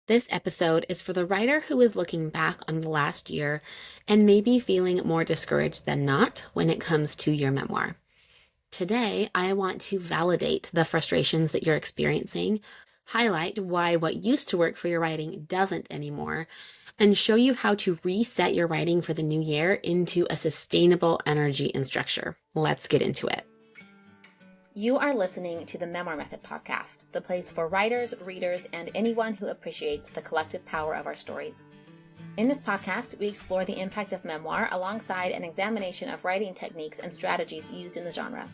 This episode is for the writer who is looking back on the last year and maybe feeling more discouraged than not when it comes to your memoir. Today, I want to validate the frustrations that you're experiencing, highlight why what used to work for your writing doesn't anymore, and show you how to reset your writing for the new year into a sustainable energy and structure. Let's get into it. You are listening to the Memoir Method podcast, the place for writers, readers, and anyone who appreciates the collective power of our stories. In this podcast, we explore the impact of memoir alongside an examination of writing techniques and strategies used in the genre.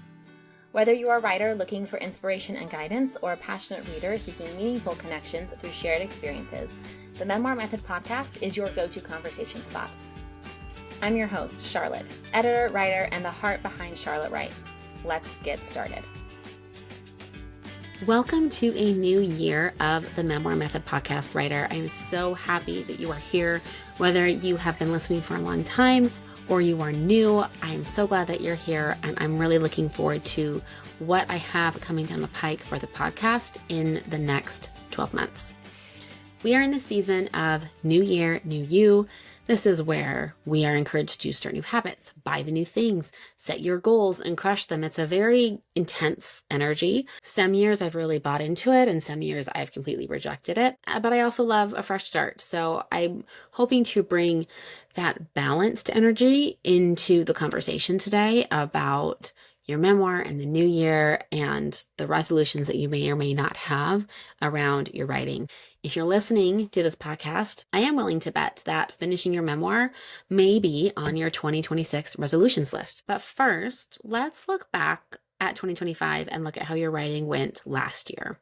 Whether you are a writer looking for inspiration and guidance or a passionate reader seeking meaningful connections through shared experiences, the Memoir Method podcast is your go-to conversation spot. I'm your host, Charlotte, editor, writer, and the heart behind Charlotte Writes. Let's get started. Welcome to a new year of the Memoir Method podcast, writer. I am so happy that you are here. Whether you have been listening for a long time or you are new, I am so glad that you're here, and I'm really looking forward to what I have coming down the pike for the podcast in the next 12 months. We are in the season of New Year, New You. This is where we are encouraged to start new habits, buy the new things, set your goals, and crush them. It's a very intense energy. Some years I've really bought into it, and some years I've completely rejected it. But I also love a fresh start. So I'm hoping to bring that balanced energy into the conversation today about your memoir and the new year and the resolutions that you may or may not have around your writing. If you're listening to this podcast, I am willing to bet that finishing your memoir may be on your 2026 resolutions list. But first, let's look back at 2025 and look at how your writing went last year.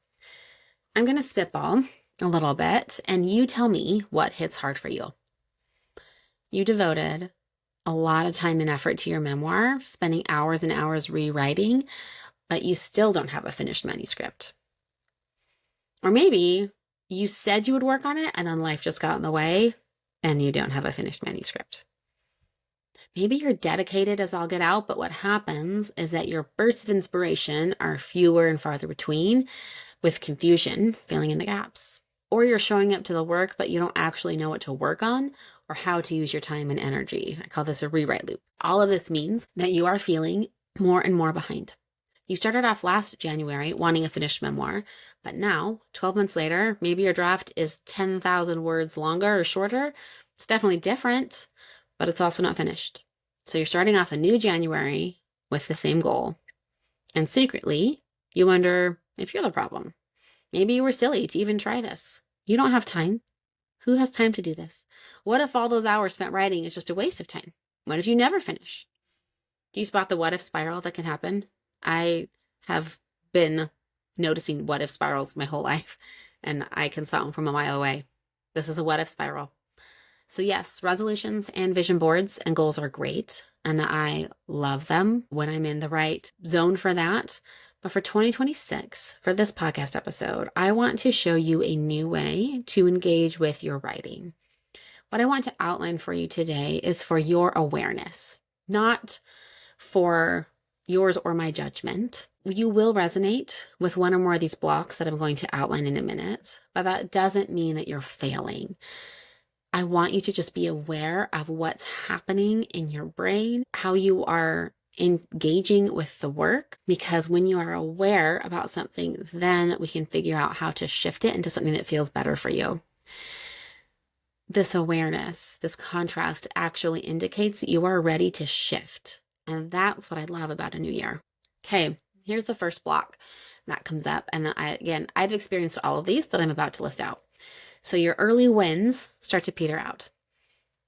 I'm going to spitball a little bit, and you tell me what hits hard for you. You devoted a lot of time and effort to your memoir, spending hours and hours rewriting, but you still don't have a finished manuscript. Or maybe you said you would work on it and then life just got in the way and you don't have a finished manuscript. Maybe you're dedicated as all get out, but what happens is that your bursts of inspiration are fewer and farther between, with confusion filling in the gaps. Or you're showing up to the work, but you don't actually know what to work on or how to use your time and energy. I call this a rewrite loop. All of this means that you are feeling more and more behind. You started off last January wanting a finished memoir, but now, 12 months later, maybe your draft is 10,000 words longer or shorter. It's definitely different, but it's also not finished. So you're starting off a new January with the same goal. And secretly, you wonder if you're the problem. Maybe you were silly to even try this. You don't have time. Who has time to do this? What if all those hours spent writing is just a waste of time? What if you never finish? Do you spot the what if spiral that can happen? I have been noticing what if spirals my whole life, and I can spot one from a mile away. This is a what if spiral. So yes, resolutions and vision boards and goals are great, and I love them when I'm in the right zone for that. But for 2026, for this podcast episode, I want to show you a new way to engage with your writing. What I want to outline for you today is for your awareness, not for yours or my judgment. You will resonate with one or more of these blocks that I'm going to outline in a minute, but that doesn't mean that you're failing. I want you to just be aware of what's happening in your brain, how you are engaging with the work, because when you are aware about something, then we can figure out how to shift it into something that feels better for you. This awareness, this contrast actually indicates that you are ready to shift. And that's what I love about a new year. Okay, here's the first block that comes up. And I've experienced all of these that I'm about to list out. So your early wins start to peter out.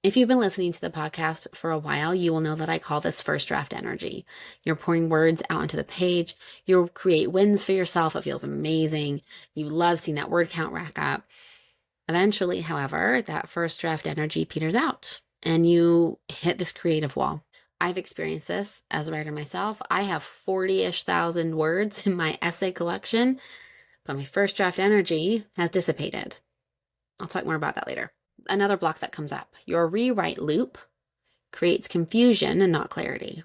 If you've been listening to the podcast for a while, you will know that I call this first draft energy. You're pouring words out onto the page. You'll create wins for yourself. It feels amazing. You love seeing that word count rack up. Eventually, however, that first draft energy peters out and you hit this creative wall. I've experienced this as a writer myself. I have 40-ish thousand words in my essay collection, but my first draft energy has dissipated. I'll talk more about that later. Another block that comes up. Your rewrite loop creates confusion and not clarity.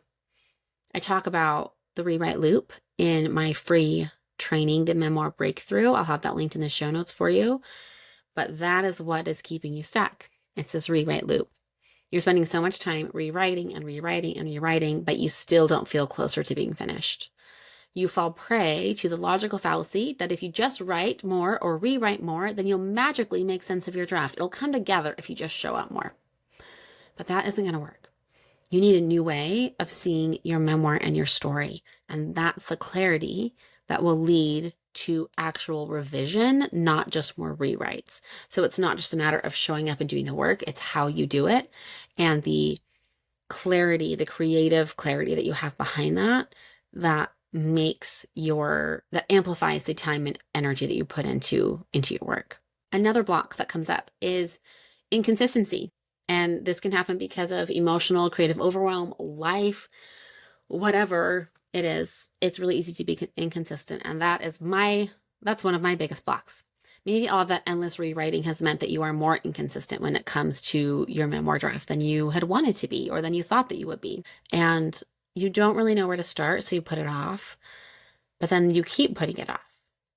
I talk about the rewrite loop in my free training, the Memoir Breakthrough. I'll have that linked in the show notes for you. But that is what is keeping you stuck. It's this rewrite loop. You're spending so much time rewriting and rewriting and rewriting, but you still don't feel closer to being finished. You fall prey to the logical fallacy that if you just write more or rewrite more, then you'll magically make sense of your draft. It'll come together if you just show up more. But that isn't going to work. You need a new way of seeing your memoir and your story. And that's the clarity that will lead to actual revision, not just more rewrites. So it's not just a matter of showing up and doing the work, it's how you do it. And the clarity, the creative clarity that you have behind that amplifies the time and energy that you put into your work. Another block that comes up is inconsistency. And this can happen because of emotional, creative overwhelm, life, whatever it is. It's really easy to be inconsistent. And that's one of my biggest blocks. Maybe all of that endless rewriting has meant that you are more inconsistent when it comes to your memoir draft than you had wanted to be or than you thought that you would be. And you don't really know where to start, so you put it off, but then you keep putting it off.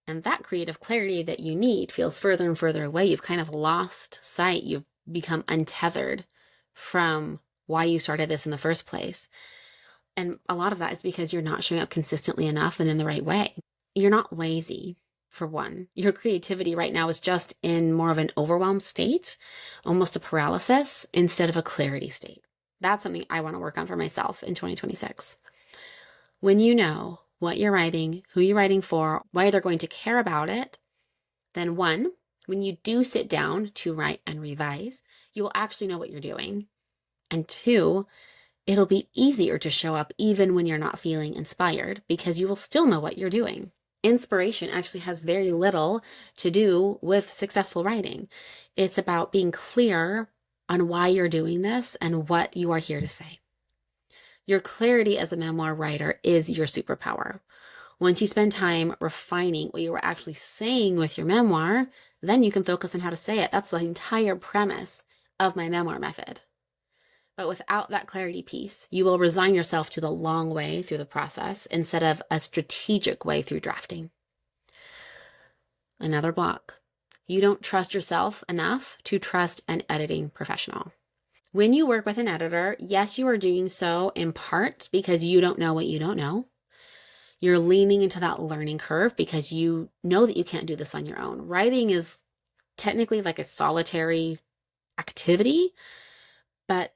And that creative clarity that you need feels further and further away. You've kind of lost sight. You've become untethered from why you started this in the first place. And a lot of that is because you're not showing up consistently enough and in the right way. You're not lazy, for one. Your creativity right now is just in more of an overwhelmed state, almost a paralysis, instead of a clarity state. That's something I want to work on for myself in 2026. When you know what you're writing, who you're writing for, why they're going to care about it, then one, when you do sit down to write and revise, you will actually know what you're doing. And two, it'll be easier to show up even when you're not feeling inspired because you will still know what you're doing. Inspiration actually has very little to do with successful writing. It's about being clear on why you're doing this and what you are here to say. Your clarity as a memoir writer is your superpower. Once you spend time refining what you were actually saying with your memoir, then you can focus on how to say it. That's the entire premise of my memoir method. But without that clarity piece, you will resign yourself to the long way through the process instead of a strategic way through drafting. Another block. You don't trust yourself enough to trust an editing professional. When you work with an editor, yes, you are doing so in part because you don't know what you don't know. You're leaning into that learning curve because you know that you can't do this on your own. Writing is technically like a solitary activity, but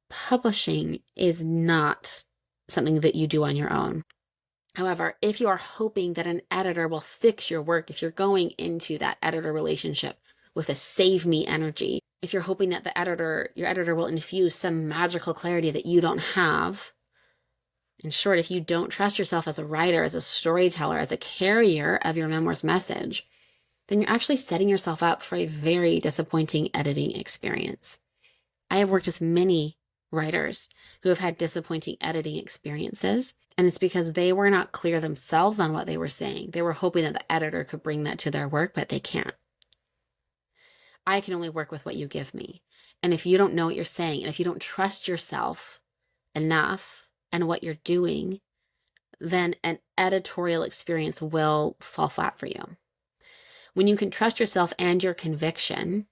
publishing is not something that you do on your own. However, if you are hoping that an editor will fix your work, if you're going into that editor relationship with a save me energy, if you're hoping that your editor will infuse some magical clarity that you don't have, in short, if you don't trust yourself as a writer, as a storyteller, as a carrier of your memoir's message, then you're actually setting yourself up for a very disappointing editing experience. I have worked with many writers who have had disappointing editing experiences, and it's because they were not clear themselves on what they were saying. They were hoping that the editor could bring that to their work, but they can't. I can only work with what you give me. And if you don't know what you're saying, and if you don't trust yourself enough and what you're doing, then an editorial experience will fall flat for you. When you can trust yourself and your conviction,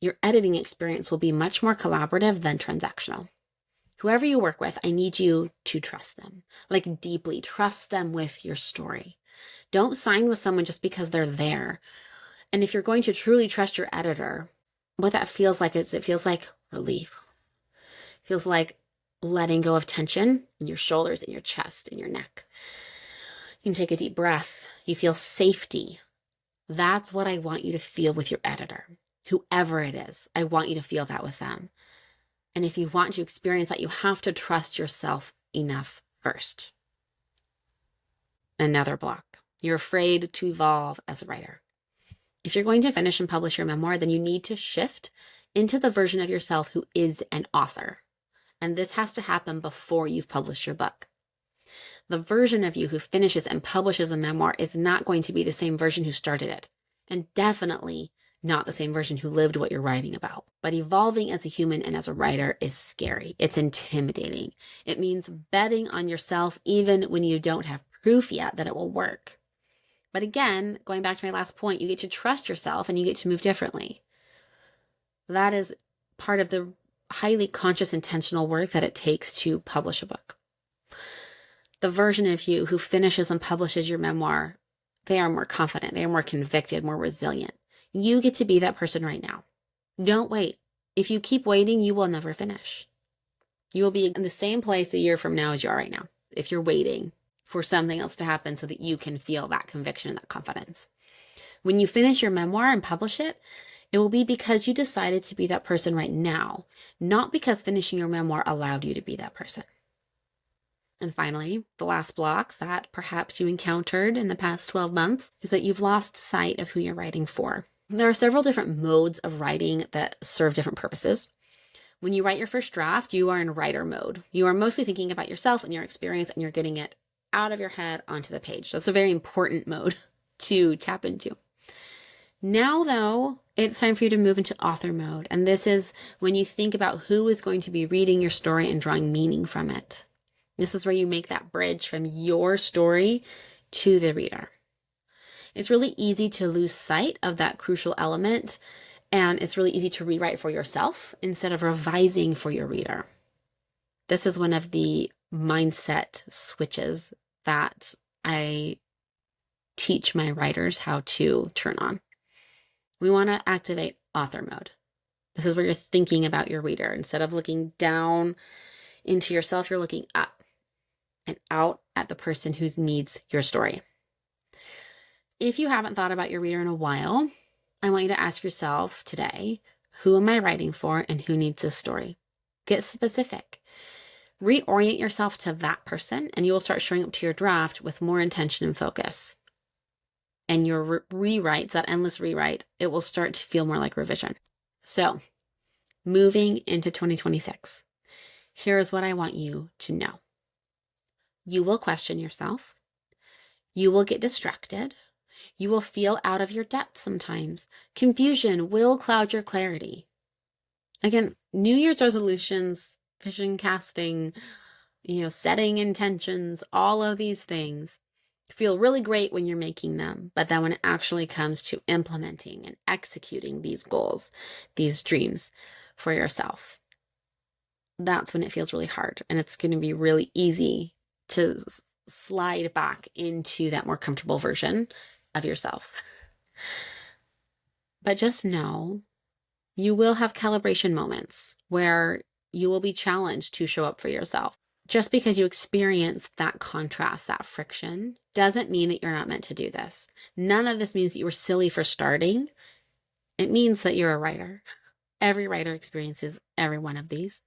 your editing experience will be much more collaborative than transactional. Whoever you work with, I need you to trust them, like deeply trust them with your story. Don't sign with someone just because they're there. And if you're going to truly trust your editor, what that feels like is it feels like relief. It feels like letting go of tension in your shoulders, in your chest, in your neck. You can take a deep breath. You feel safety. That's what I want you to feel with your editor. Whoever it is, I want you to feel that with them. And if you want to experience that, you have to trust yourself enough first. Another block. You're afraid to evolve as a writer. If you're going to finish and publish your memoir, then you need to shift into the version of yourself who is an author. And this has to happen before you've published your book. The version of you who finishes and publishes a memoir is not going to be the same version who started it, and definitely not the same version who lived what you're writing about. But evolving as a human and as a writer is scary. It's intimidating. It means betting on yourself even when you don't have proof yet that it will work. But again, going back to my last point, you get to trust yourself and you get to move differently. That is part of the highly conscious, intentional work that it takes to publish a book. The version of you who finishes and publishes your memoir, they are more confident, they are more convicted, more resilient. You get to be that person right now. Don't wait. If you keep waiting, you will never finish. You will be in the same place a year from now as you are right now, if you're waiting for something else to happen so that you can feel that conviction and that confidence. When you finish your memoir and publish it, it will be because you decided to be that person right now, not because finishing your memoir allowed you to be that person. And finally, the last block that perhaps you encountered in the past 12 months is that you've lost sight of who you're writing for. There are several different modes of writing that serve different purposes. When you write your first draft, you are in writer mode. You are mostly thinking about yourself and your experience, and you're getting it out of your head onto the page. That's a very important mode to tap into. Now, though, it's time for you to move into author mode. And this is when you think about who is going to be reading your story and drawing meaning from it. This is where you make that bridge from your story to the reader. It's really easy to lose sight of that crucial element, and it's really easy to rewrite for yourself instead of revising for your reader. This is one of the mindset switches that I teach my writers how to turn on. We want to activate author mode. This is where you're thinking about your reader. Instead of looking down into yourself, you're looking up and out at the person who needs your story. If you haven't thought about your reader in a while, I want you to ask yourself today, who am I writing for and who needs this story? Get specific. Reorient yourself to that person, and you will start showing up to your draft with more intention and focus. And your rewrites, that endless rewrite, it will start to feel more like revision. So, moving into 2026, here's what I want you to know. You will question yourself. You will get distracted. You will feel out of your depth sometimes. Confusion will cloud your clarity. Again, New Year's resolutions, vision casting, setting intentions, all of these things feel really great when you're making them. But then when it actually comes to implementing and executing these goals, these dreams for yourself, that's when it feels really hard. And it's going to be really easy to slide back into that more comfortable version of yourself. But just know you will have calibration moments where you will be challenged to show up for yourself. Just because you experience that contrast, that friction, doesn't mean that you're not meant to do this. None of this means that you were silly for starting. It means that you're a writer. Every writer experiences every one of these.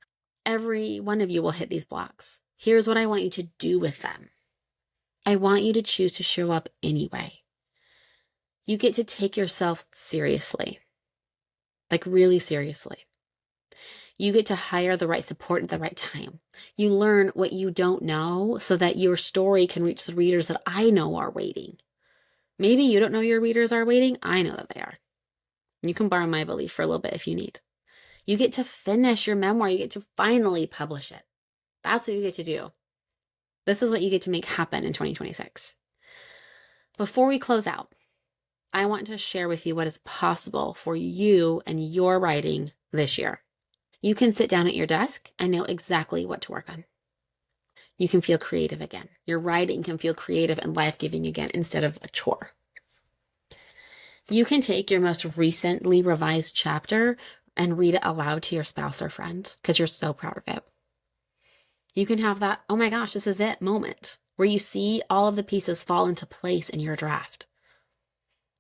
Every one of you will hit these blocks. Here's what I want you to do with them. I want you to choose to show up anyway. You get to take yourself seriously, like really seriously. You get to hire the right support at the right time. You learn what you don't know so that your story can reach the readers that I know are waiting. Maybe you don't know your readers are waiting. I know that they are. You can borrow my belief for a little bit if you need. You get to finish your memoir. You get to finally publish it. That's what you get to do. This is what you get to make happen in 2026. Before we close out, I want to share with you what is possible for you and your writing this year. You can sit down at your desk and know exactly what to work on. You can feel creative again. Your writing can feel creative and life-giving again instead of a chore. You can take your most recently revised chapter and read it aloud to your spouse or friend because you're so proud of it. You can have that, oh my gosh, this is it moment where you see all of the pieces fall into place in your draft.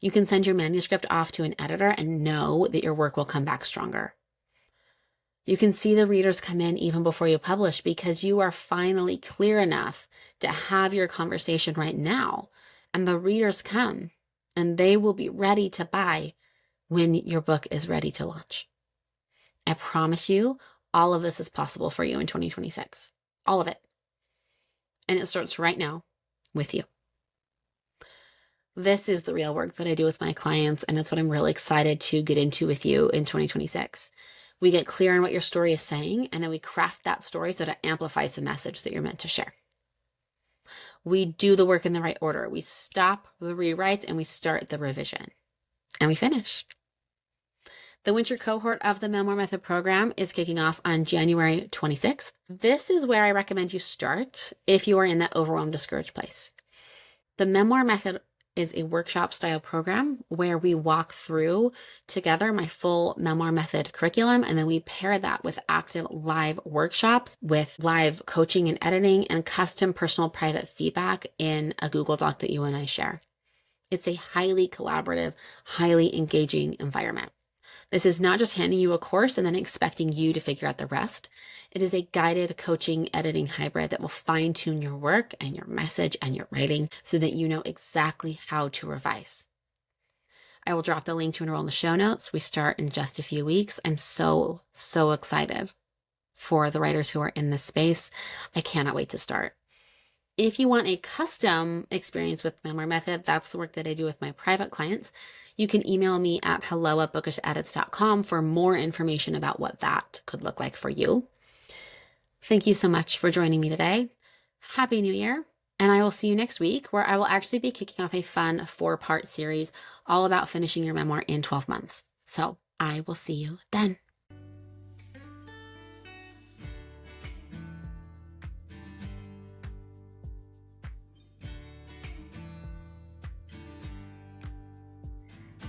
You can send your manuscript off to an editor and know that your work will come back stronger. You can see the readers come in even before you publish because you are finally clear enough to have your conversation right now. And the readers come and they will be ready to buy when your book is ready to launch. I promise you, all of this is possible for you in 2026. All of it. And it starts right now with you. This is the real work that I do with my clients, and it's what I'm really excited to get into with you in 2026. We get clear on what your story is saying, and then we craft that story so that it amplifies the message that you're meant to share. We do the work in the right order. We stop the rewrites and we start the revision. And we finish. The winter cohort of the Memoir Method program is kicking off on January 26th. This is where I recommend you start if you are in that overwhelmed, discouraged place. The Memoir Method is a workshop style program where we walk through together my full Memoir Method curriculum, and then we pair that with active live workshops with live coaching and editing and custom personal private feedback in a Google Doc that you and I share. It's a highly collaborative, highly engaging environment. This is not just handing you a course and then expecting you to figure out the rest. It is a guided coaching editing hybrid that will fine-tune your work and your message and your writing so that you know exactly how to revise. I will drop the link to enroll in the show notes. We start in just a few weeks. I'm so excited for the writers who are in this space. I cannot wait to start. If you want a custom experience with Memoir Method, that's the work that I do with my private clients. You can email me at hello@bookishedits.com for more information about what that could look like for you. Thank you so much for joining me today. Happy New Year. And I will see you next week, where I will actually be kicking off a fun 4-part series all about finishing your memoir in 12 months. So I will see you then.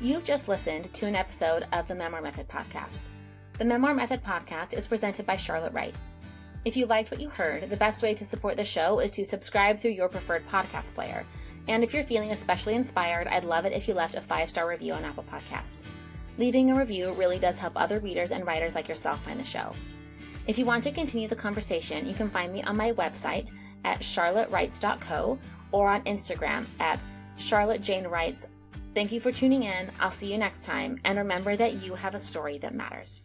You've just listened to an episode of the Memoir Method podcast. The Memoir Method podcast is presented by Charlotte Writes. If you liked what you heard, the best way to support the show is to subscribe through your preferred podcast player. And if you're feeling especially inspired, I'd love it if you left a 5-star review on Apple Podcasts. Leaving a review really does help other readers and writers like yourself find the show. If you want to continue the conversation, you can find me on my website at charlottewrites.co or on Instagram at charlottejanewrites. Thank you for tuning in. I'll see you next time. And remember that you have a story that matters.